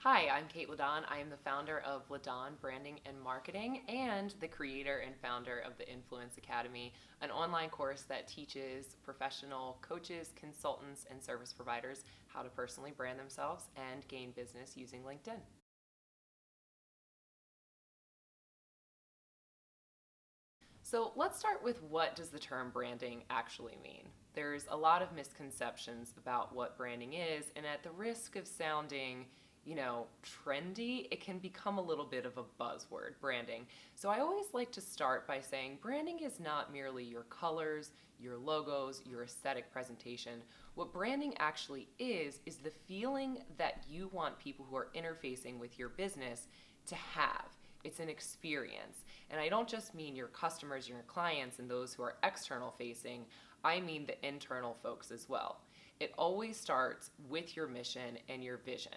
Hi, I'm Kate Ladonne. I am the founder of Ladonne Branding and Marketing and the creator and founder of the Influence Academy, an online course that teaches professional coaches, consultants, and service providers how to personally brand themselves and gain business using LinkedIn. So let's start with, what does the term branding actually mean? There's a lot of misconceptions about what branding is, and at the risk of sounding, trendy, it can become a little bit of a buzzword, branding. So I always like to start by saying branding is not merely your colors, your logos, your aesthetic presentation. What branding actually is the feeling that you want people who are interfacing with your business to have. It's an experience. And I don't just mean your customers, your clients, and those who are external facing, I mean the internal folks as well. It always starts with your mission and your vision.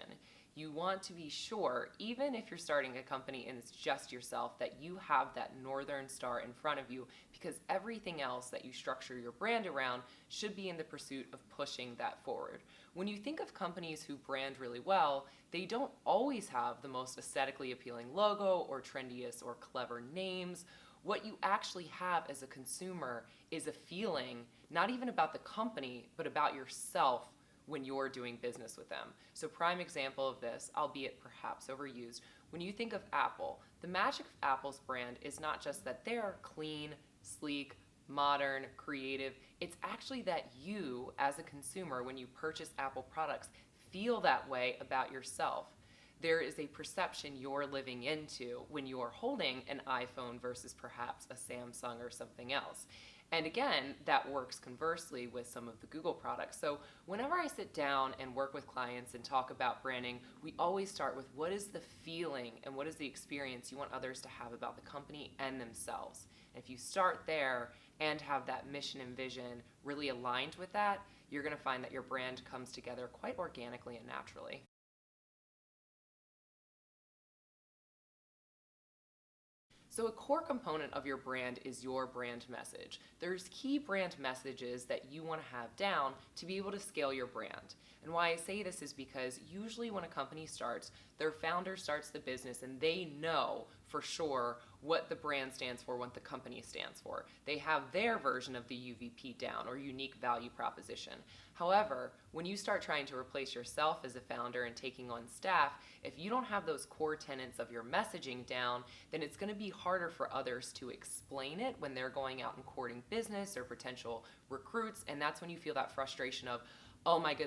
You want to be sure, even if you're starting a company and it's just yourself, that you have that Northern Star in front of you, because everything else that you structure your brand around should be in the pursuit of pushing that forward. When you think of companies who brand really well, they don't always have the most aesthetically appealing logo or trendiest or clever names. What you actually have as a consumer is a feeling, not even about the company, but about yourself when you're doing business with them. So prime example of this, albeit perhaps overused, when you think of Apple, the magic of Apple's brand is not just that they're clean, sleek, modern, creative. It's actually that you, as a consumer, when you purchase Apple products, feel that way about yourself. There is a perception you're living into when you're holding an iPhone versus perhaps a Samsung or something else. And again, that works conversely with some of the Google products. So whenever I sit down and work with clients and talk about branding, we always start with, what is the feeling and what is the experience you want others to have about the company and themselves? And if you start there and have that mission and vision really aligned with that, you're going to find that your brand comes together quite organically and naturally. So a core component of your brand is your brand message. There's key brand messages that you want to have down to be able to scale your brand. And why I say this is because usually when a company starts, their founder starts the business and they know for sure what the brand stands for, what the company stands for. They have their version of the UVP down, or unique value proposition. However, when you start trying to replace yourself as a founder and taking on staff, if you don't have those core tenets of your messaging down, then it's going to be harder for others to explain it when they're going out and courting business or potential recruits. And that's when you feel that frustration of, oh my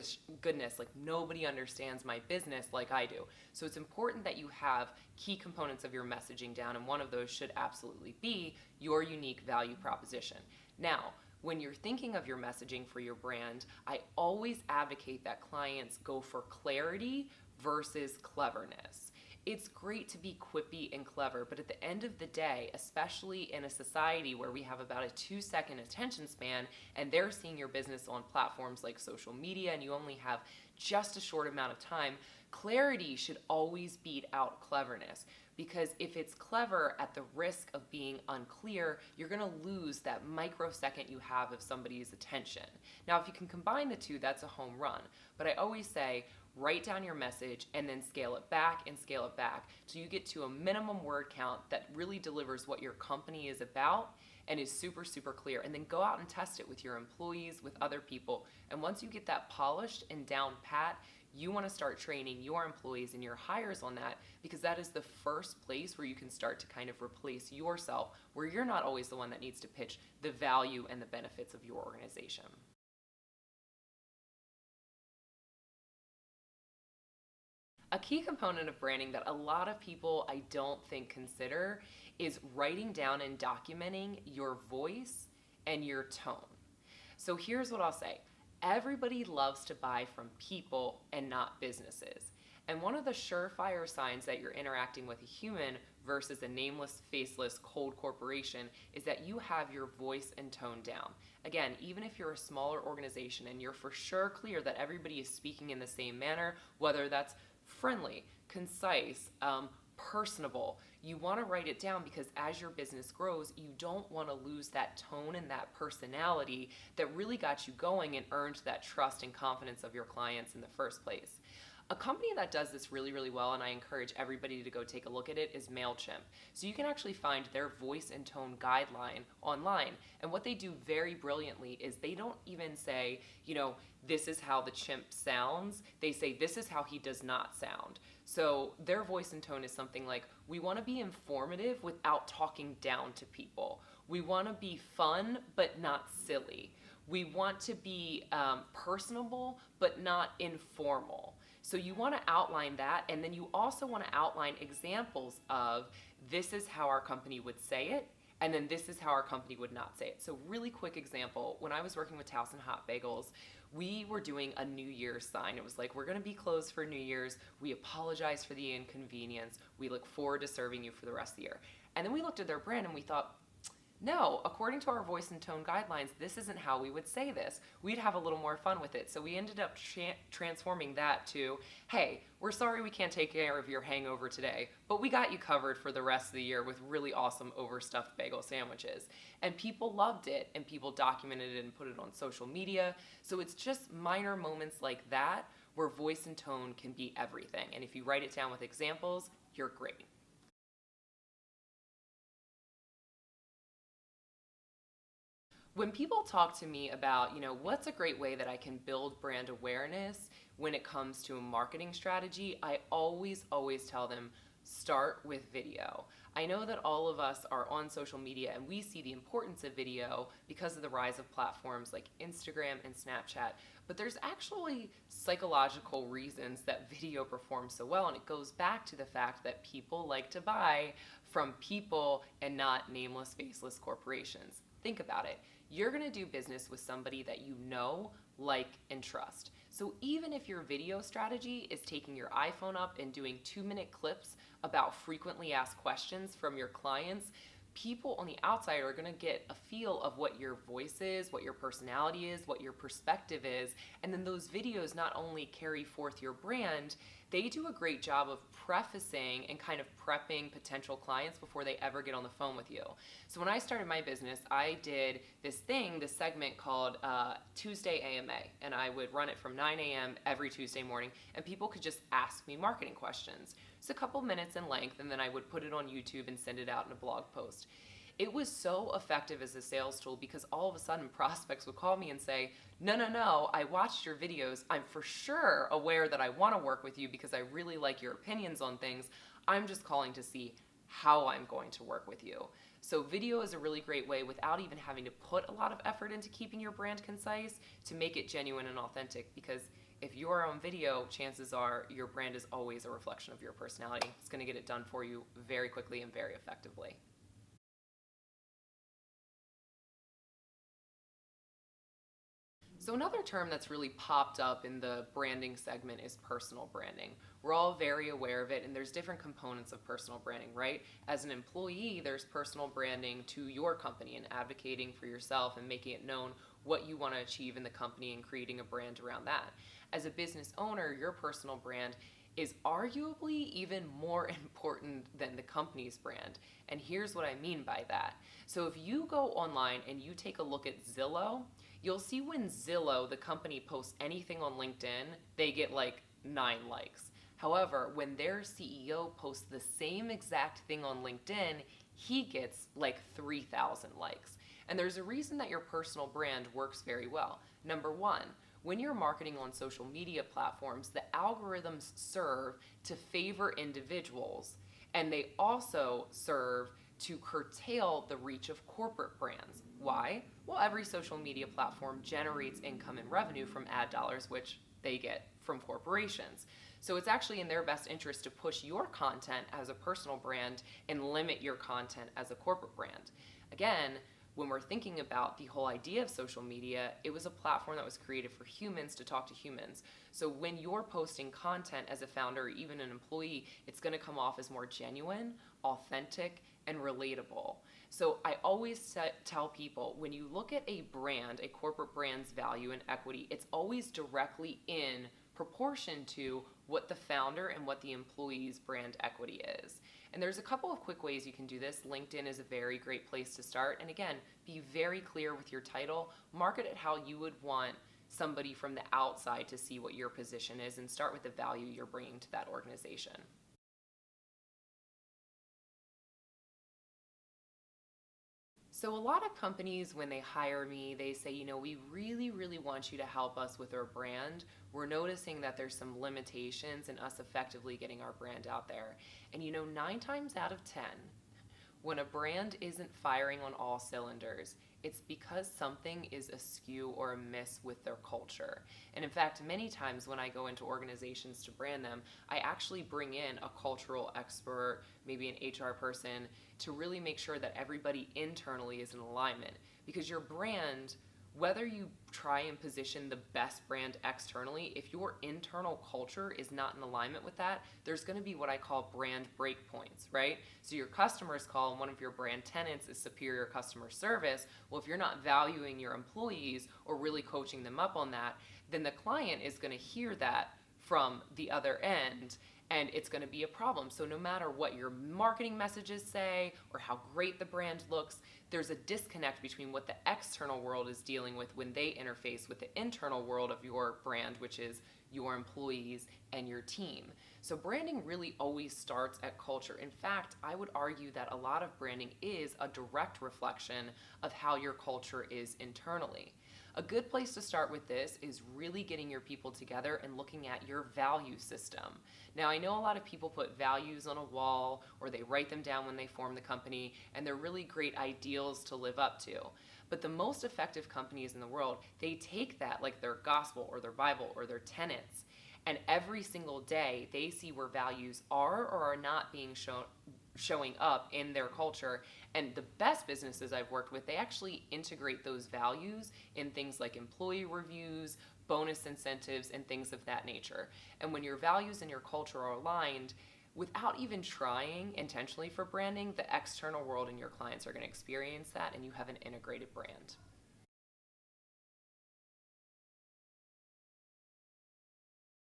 goodness, like nobody understands my business like I do. So it's important that you have key components of your messaging down, and one of those should absolutely be your unique value proposition. Now, when you're thinking of your messaging for your brand, I always advocate that clients go for clarity versus cleverness. It's great to be quippy and clever, but at the end of the day, especially in a society where we have about a 2-second attention span and they're seeing your business on platforms like social media and you only have just a short amount of time, clarity should always beat out cleverness. Because if it's clever at the risk of being unclear, you're going to lose that microsecond you have of somebody's attention. Now, if you can combine the two, that's a home run. But I always say, write down your message and then scale it back and scale it back so you get to a minimum word count that really delivers what your company is about and is super, super clear. And then go out and test it with your employees, with other people. And once you get that polished and down pat, you want to start training your employees and your hires on that, because that is the first place where you can start to kind of replace yourself, where you're not always the one that needs to pitch the value and the benefits of your organization. A key component of branding that a lot of people I don't think consider is writing down and documenting your voice and your tone. So here's what I'll say. Everybody loves to buy from people and not businesses. And one of the surefire signs that you're interacting with a human versus a nameless, faceless, cold corporation is that you have your voice and tone down. Again, even if you're a smaller organization and you're for sure clear that everybody is speaking in the same manner, whether that's friendly, concise, personable, you want to write it down, because as your business grows, you don't want to lose that tone and that personality that really got you going and earned that trust and confidence of your clients in the first place. A company that does this really, really well, and I encourage everybody to go take a look at it, is MailChimp. So you can actually find their voice and tone guideline online. And what they do very brilliantly is they don't even say, this is how the chimp sounds. They say, this is how he does not sound. So their voice and tone is something like, we want to be informative without talking down to people. We want to be fun, but not silly. We want to be personable, but not informal. So you want to outline that, and then you also want to outline examples of this is how our company would say it, and then this is how our company would not say it. So really quick example, when I was working with Taos and Hot Bagels, we were doing a New Year's sign. It was like, we're going to be closed for New Year's. We apologize for the inconvenience. We look forward to serving you for the rest of the year. And then we looked at their brand and we thought, no, according to our voice and tone guidelines, this isn't how we would say this. We'd have a little more fun with it. So we ended up transforming that to, hey, we're sorry we can't take care of your hangover today, but we got you covered for the rest of the year with really awesome overstuffed bagel sandwiches. And people loved it, and people documented it and put it on social media. So it's just minor moments like that where voice and tone can be everything. And if you write it down with examples, you're great. When people talk to me about, what's a great way that I can build brand awareness when it comes to a marketing strategy, I always tell them, start with video. I know that all of us are on social media and we see the importance of video because of the rise of platforms like Instagram and Snapchat, but there's actually psychological reasons that video performs so well, and it goes back to the fact that people like to buy from people and not nameless, faceless corporations. Think about it. You're going to do business with somebody that you know, like, and trust. So even if your video strategy is taking your iPhone up and doing 2-minute clips about frequently asked questions from your clients, people on the outside are going to get a feel of what your voice is, what your personality is, what your perspective is, and then those videos not only carry forth your brand, they do a great job of prefacing and kind of prepping potential clients before they ever get on the phone with you. So when I started my business, I did this segment called Tuesday AMA, and I would run it from 9 a.m. every Tuesday morning, and people could just ask me marketing questions. It's a couple minutes in length, and then I would put it on YouTube and send it out in a blog post. It was so effective as a sales tool because all of a sudden prospects would call me and say, no, I watched your videos. I'm for sure aware that I want to work with you because I really like your opinions on things. I'm just calling to see how I'm going to work with you. So video is a really great way without even having to put a lot of effort into keeping your brand concise to make it genuine and authentic, because if you're on video, chances are your brand is always a reflection of your personality. It's going to get it done for you very quickly and very effectively. So another term that's really popped up in the branding segment is personal branding. We're all very aware of it, and there's different components of personal branding, right? As an employee, there's personal branding to your company and advocating for yourself and making it known what you want to achieve in the company and creating a brand around that. As a business owner, your personal brand is arguably even more important than the company's brand. And here's what I mean by that. So if you go online and you take a look at Zillow, you'll see when Zillow, the company, posts anything on LinkedIn, they get like 9 likes. However, when their CEO posts the same exact thing on LinkedIn, he gets like 3,000 likes. And there's a reason that your personal brand works very well. Number one, when you're marketing on social media platforms, the algorithms serve to favor individuals, and they also serve to curtail the reach of corporate brands. Why? Well, every social media platform generates income and revenue from ad dollars, which they get from corporations. So it's actually in their best interest to push your content as a personal brand and limit your content as a corporate brand. Again, when we're thinking about the whole idea of social media, it was a platform that was created for humans to talk to humans. So when you're posting content as a founder or even an employee, it's going to come off as more genuine, authentic, and relatable. So I always tell people, when you look at a brand, a corporate brand's value and equity, it's always directly in proportion to what the founder and what the employee's brand equity is. And there's a couple of quick ways you can do this. LinkedIn is a very great place to start. And again, be very clear with your title. Market it how you would want somebody from the outside to see what your position is and start with the value you're bringing to that organization. So a lot of companies, when they hire me, they say, we really, really want you to help us with our brand. We're noticing that there's some limitations in us effectively getting our brand out there. And 9 times out of 10, when a brand isn't firing on all cylinders, it's because something is askew or amiss with their culture. And in fact, many times when I go into organizations to brand them, I actually bring in a cultural expert, maybe an HR person, to really make sure that everybody internally is in alignment. Because your brand, whether you try and position the best brand externally, if your internal culture is not in alignment with that, there's going to be what I call brand breakpoints, right? So your customers call, and one of your brand tenets is superior customer service. Well, if you're not valuing your employees or really coaching them up on that, then the client is going to hear that from the other end, and it's going to be a problem. So no matter what your marketing messages say or how great the brand looks, there's a disconnect between what the external world is dealing with when they interface with the internal world of your brand, which is your employees and your team. So branding really always starts at culture. In fact, I would argue that a lot of branding is a direct reflection of how your culture is internally. A good place to start with this is really getting your people together and looking at your value system. Now, I know a lot of people put values on a wall or they write them down when they form the company, and they're really great ideals to live up to. But the most effective companies in the world, they take that like their gospel or their Bible or their tenets, and every single day they see where values are or are not being showing up in their culture. And the best businesses I've worked with, they actually integrate those values in things like employee reviews, bonus incentives, and things of that nature. And when your values and your culture are aligned, without even trying intentionally for branding, the external world and your clients are going to experience that, and you have an integrated brand.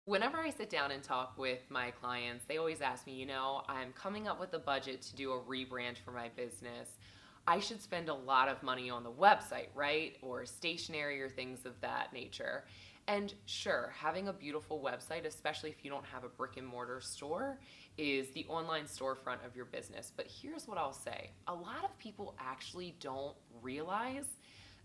Whenever I sit down and talk with my clients, they always ask me, I'm coming up with a budget to do a rebrand for my business. I should spend a lot of money on the website, right? Or stationery or things of that nature. And sure, having a beautiful website, especially if you don't have a brick and mortar store, is the online storefront of your business. But here's what I'll say. A lot of people actually don't realize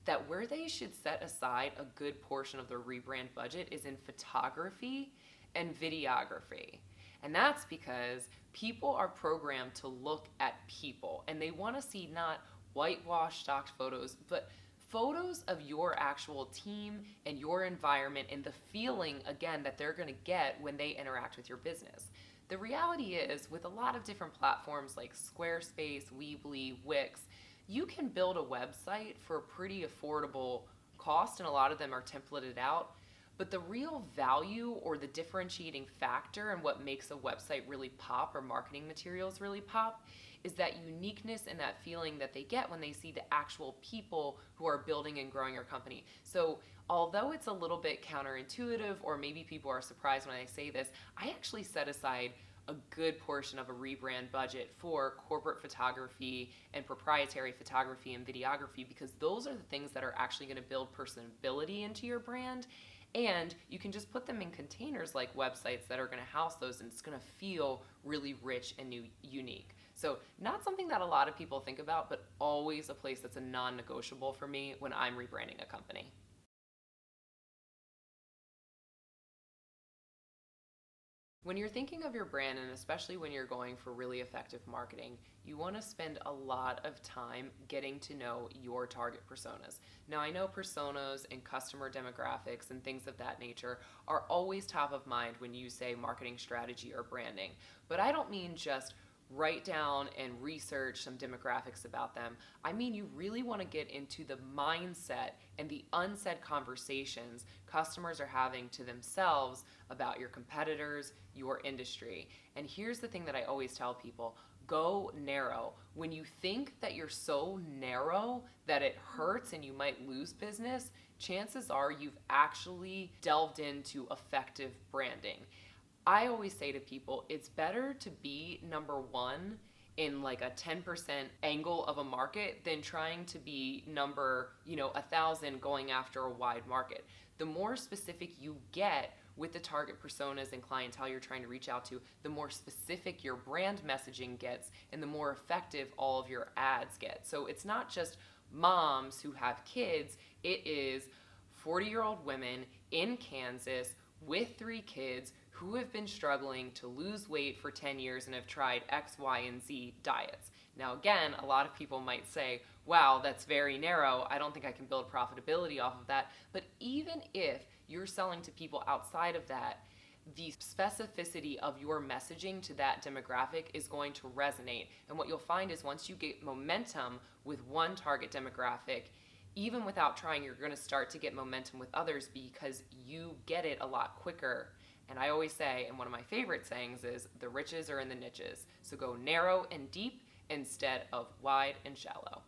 that where they should set aside a good portion of their rebrand budget is in photography and videography. And that's because people are programmed to look at people, and they want to see not whitewashed stocked photos, but photos of your actual team and your environment and the feeling, again, that they're going to get when they interact with your business. The reality is, with a lot of different platforms like Squarespace, Weebly, Wix, you can build a website for a pretty affordable cost, and a lot of them are templated out. But the real value or the differentiating factor and what makes a website really pop, or marketing materials really pop, is that uniqueness and that feeling that they get when they see the actual people who are building and growing your company. So although it's a little bit counterintuitive, or maybe people are surprised when I say this, I actually set aside a good portion of a rebrand budget for corporate photography and proprietary photography and videography, because those are the things that are actually going to build personability into your brand. And you can just put them in containers like websites that are going to house those, and it's going to feel really rich and unique. So not something that a lot of people think about, but always a place that's a non-negotiable for me when I'm rebranding a company. When you're thinking of your brand, and especially when you're going for really effective marketing, you want to spend a lot of time getting to know your target personas. Now, I know personas and customer demographics and things of that nature are always top of mind when you say marketing strategy or branding, but I don't mean just write down and research some demographics about them. I mean, you really want to get into the mindset and the unsaid conversations customers are having to themselves about your competitors, your industry. And here's the thing that I always tell people: go narrow. When you think that you're so narrow that it hurts and you might lose business, chances are you've actually delved into effective branding. I always say to people, it's better to be number one in like a 10% angle of a market than trying to be number, 1,000 going after a wide market. The more specific you get with the target personas and clientele you're trying to reach out to, the more specific your brand messaging gets and the more effective all of your ads get. So it's not just moms who have kids, it is 40-year-old women in Kansas with 3 kids who have been struggling to lose weight for 10 years and have tried X, Y, and Z diets. Now, again, a lot of people might say, wow, that's very narrow. I don't think I can build profitability off of that. But even if you're selling to people outside of that, the specificity of your messaging to that demographic is going to resonate. And what you'll find is once you get momentum with one target demographic, even without trying, you're going to start to get momentum with others because you get it a lot quicker. And I always say, and one of my favorite sayings is, the riches are in the niches. So go narrow and deep instead of wide and shallow.